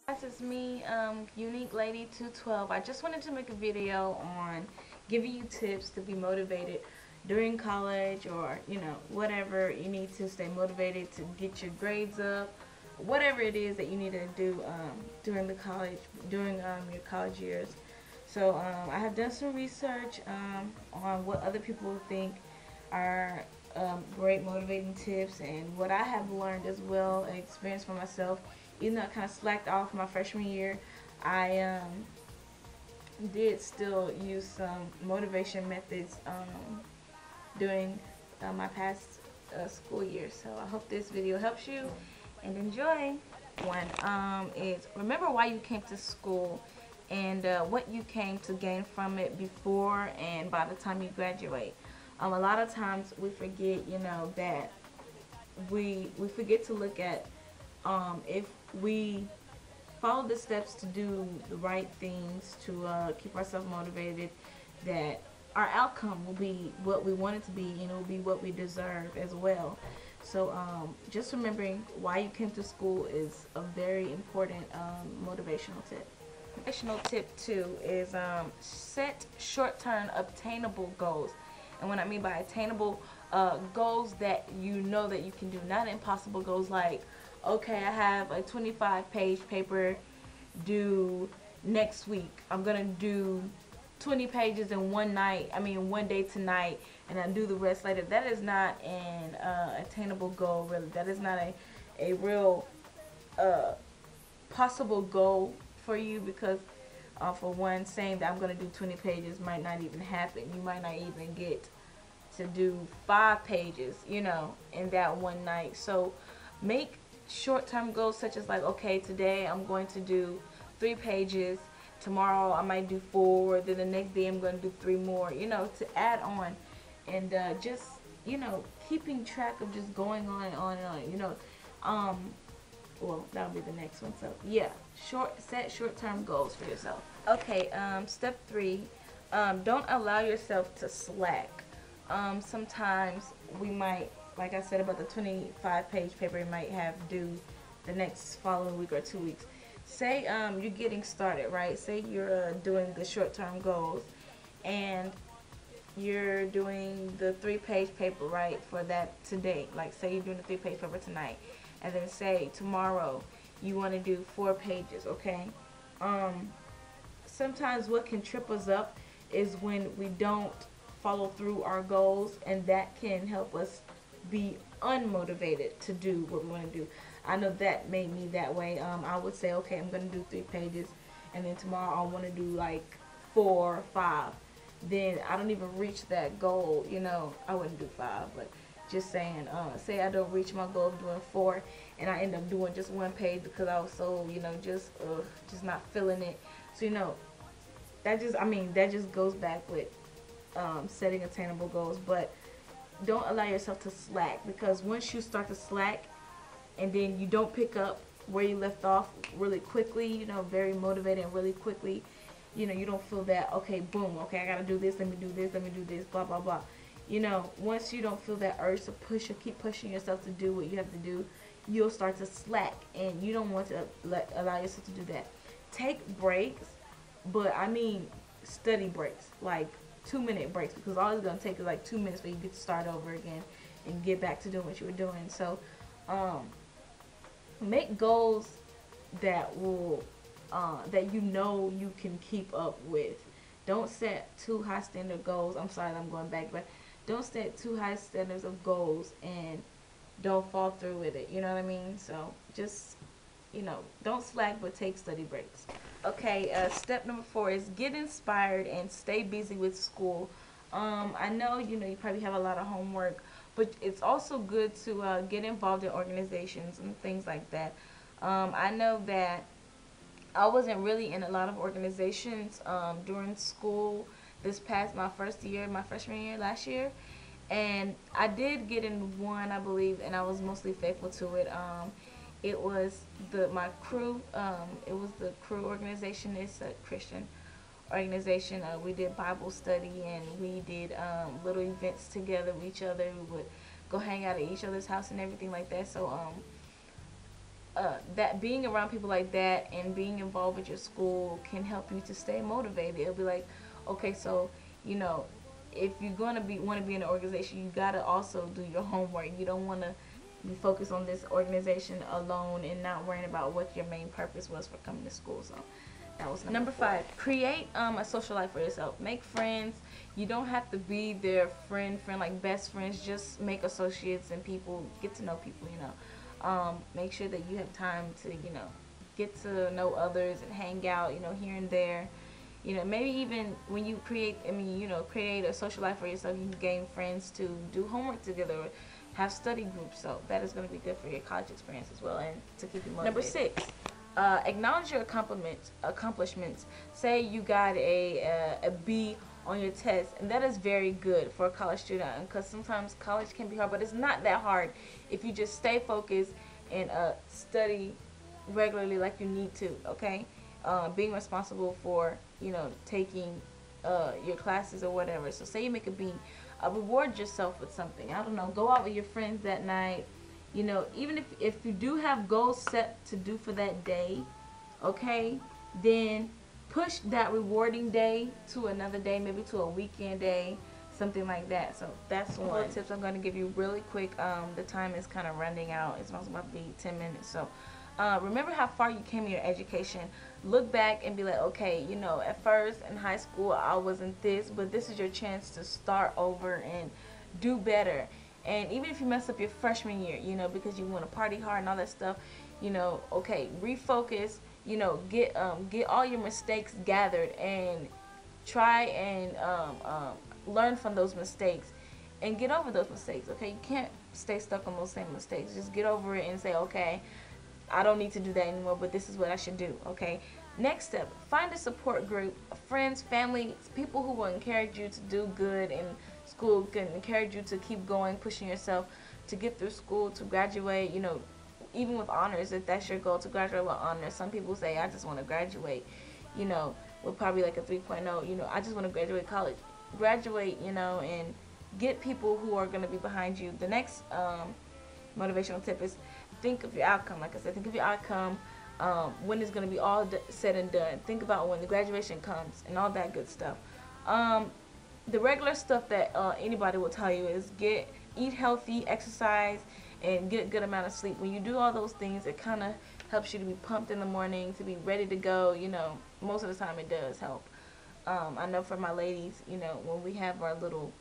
Guys, it's me, Unique Lady 212. I just wanted to make a video on giving you tips to be motivated during college, or whatever you need to stay motivated to get your grades up, whatever it is that you need to do during your college years. So I have done some research on what other people think are great motivating tips, and what I have learned as well and experienced for myself. Even though I kind of slacked off my freshman year, I did still use some motivation methods during my past school year. So I hope this video helps you, and enjoy. One is remember why you came to school, and what you came to gain from it before and by the time you graduate. A lot of times we forget, that we forget to look at if we follow the steps to do the right things to keep ourselves motivated, that our outcome will be what we want it to be, and it will be what we deserve as well. So just remembering why you came to school is a very important motivational tip. Motivational tip 2 is set short-term obtainable goals. And what I mean by attainable, goals that you know that you can do, not impossible goals like, okay, I have a 25-page paper due next week. I'm gonna do 20 pages in one day tonight, and I do the rest later. That is not an attainable goal, really. That is not a real possible goal for you, because for one, saying that I'm gonna do 20 pages might not even happen. You might not even get to do 5 pages, in that one night. So make short-term goals, such as like, okay, today I'm going to do 3 pages, tomorrow I might do 4, then the next day I'm going to do 3 more, to add on, and just keeping track of just going on and on and on. Well, that'll be the next one. So yeah, set short-term goals for yourself. Okay, step 3, don't allow yourself to slack. Sometimes we might, like I said about the 25-page paper, you might have due the next following week or 2 weeks. Say you're getting started, right? Say you're doing the short-term goals, and you're doing the 3-page paper, right, for that today. Like, say you're doing the 3-page paper tonight, and then say tomorrow you want to do 4 pages, okay? Sometimes what can trip us up is when we don't follow through our goals, and that can help us be unmotivated to do what we want to do. I know that made me that way. I would say, okay, I'm going to do 3 pages, and then tomorrow I want to do like 4 or 5. Then I don't even reach that goal, I wouldn't do 5, but just saying, say I don't reach my goal of doing 4, and I end up doing just 1 page because I was so, just not feeling it. So, that just goes back with setting attainable goals. But don't allow yourself to slack, because once you start to slack and then you don't pick up where you left off really quickly, very motivated and really quickly, you don't feel that, okay, boom, okay, I gotta do this, let me do this, blah blah blah. Once you don't feel that urge to push or keep pushing yourself to do what you have to do, you'll start to slack, and you don't want to allow yourself to do that. Take breaks, but I mean study breaks, like 2-minute breaks, because all it's going to take is like 2 minutes for you to get to start over again and get back to doing what you were doing. So make goals that will that you can keep up with. Don't set too high standard goals. I'm sorry that I'm going back, but don't set too high standards of goals and don't fall through with it. You know what I mean? So just don't slack, but take study breaks. Okay, step number 4 is get inspired and stay busy with school. I know, you probably have a lot of homework, but it's also good to get involved in organizations and things like that. I know that I wasn't really in a lot of organizations during school my freshman year last year. And I did get in one, I believe, and I was mostly faithful to it. It was my crew. It was the crew organization. It's a Christian organization. We did Bible study, and we did little events together with each other. We would go hang out at each other's house and everything like that. So that being around people like that and being involved with your school can help you to stay motivated. It'll be like, okay, so you know, if you're gonna be want to be in an organization, you gotta also do your homework. You don't want to be focused on this organization alone and not worrying about what your main purpose was for coming to school. So that was number 5. Create a social life for yourself. Make friends. You don't have to be their friend like best friends. Just make associates and people, get to know people, you know. Make sure that you have time to, you know, get to know others and hang out, you know, here and there. You know, maybe even when you create, create a social life for yourself, you can gain friends to do homework together, or have study groups. So that is going to be good for your college experience as well, and to keep you motivated. Number 6. Acknowledge your accomplishments. Say you got a B on your test, and that is very good for a college student, because sometimes college can be hard, but it's not that hard if you just stay focused and study regularly like you need to. Okay, being responsible for, you know, taking your classes or whatever. So say you make a B, reward yourself with something. I don't know, go out with your friends that night. You know, even if you do have goals set to do for that day, okay, then push that rewarding day to another day, maybe to a weekend day, something like that. So that's one tips I'm going to give you really quick. The time is kind of running out. It's almost about to be 10 minutes. So remember how far you came in your education. Look back and be like, okay, you know, at first in high school I wasn't this, but this is your chance to start over and do better. And even if you mess up your freshman year, you know, because you want to party hard and all that stuff, you know, okay, refocus, you know, get all your mistakes gathered and try and learn from those mistakes and get over those mistakes. Okay, you can't stay stuck on those same mistakes. Just get over it and say, okay, I don't need to do that anymore, but this is what I should do. Okay, next step, find a support group, friends, family, people who will encourage you to do good in school, can encourage you to keep going, pushing yourself to get through school, to graduate, you know, even with honors, if that's your goal, to graduate with honors. Some people say, I just want to graduate, you know, with probably like a 3.0, you know, I just want to graduate college. Graduate, you know, and get people who are going to be behind you. The next motivational tip is think of your outcome. Like I said, think of your outcome, when it's going to be all said and done. Think about when the graduation comes and all that good stuff. The regular stuff that anybody will tell you is eat healthy, exercise, and get a good amount of sleep. When you do all those things, it kind of helps you to be pumped in the morning, to be ready to go. You know, most of the time it does help. I know for my ladies, you know, when we have our little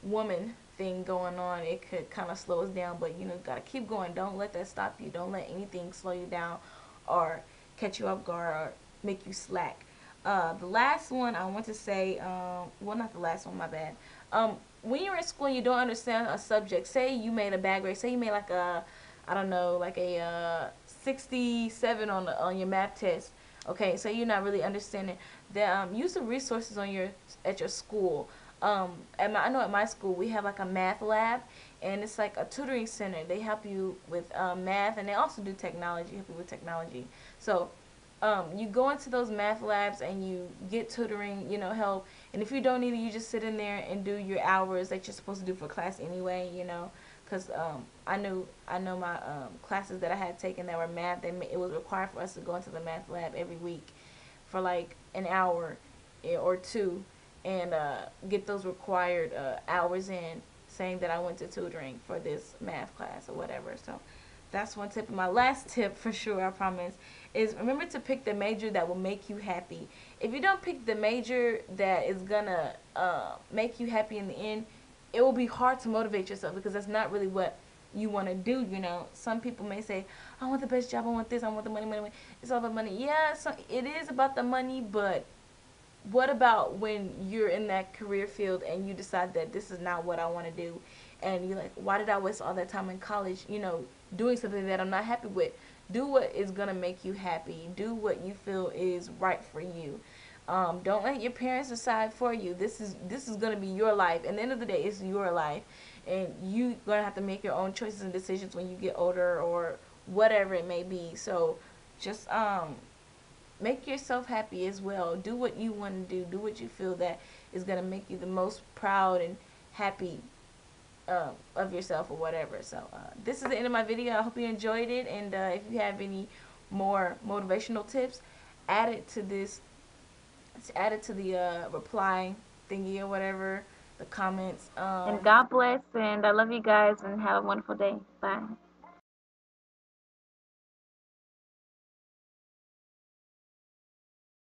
woman thing going on, it could kind of slow us down, but you know, gotta keep going. Don't let that stop you. Don't let anything slow you down or catch you off guard or make you slack. The last one I want to say, well, not the last one, my bad. When you're in school and you don't understand a subject, say you made a bad grade, say you made like a, I don't know, like a 67 on your math test. Okay, so you're not really understanding. Use the resources at your school. I know at my school we have like a math lab, and it's like a tutoring center. They help you with math, and they also do technology, help you with technology. So you go into those math labs and you get tutoring, you know, help. And if you don't need it, you just sit in there and do your hours that you're supposed to do for class anyway, you know. Because I know my classes that I had taken that were math, it was required for us to go into the math lab every week for like an hour or two and get those required hours in, saying that I went to tutoring for this math class or whatever. So that's one tip. And my last tip, for sure, I promise, is remember to pick the major that will make you happy. If you don't pick the major that is gonna make you happy in the end, it will be hard to motivate yourself, because that's not really what you want to do. You know, some people may say, I want the best job, I want this, I want the money, money, money. It's all about money. Yeah, so it is about the money, but what about when you're in that career field and you decide that this is not what I want to do, and you're like, why did I waste all that time in college, you know, doing something that I'm not happy with? Do what is going to make you happy. Do what you feel is right for you. Don't let your parents decide for you. This is going to be your life. At the end of the day, it's your life, and you're going to have to make your own choices and decisions when you get older or whatever it may be. So just make yourself happy as well. Do what you want to do. Do what you feel that is going to make you the most proud and happy of yourself or whatever. So this is the end of my video. I hope you enjoyed it, and if you have any more motivational tips, add it to this. Add it to the reply thingy or whatever, the comments. And God bless, and I love you guys, and have a wonderful day. Bye.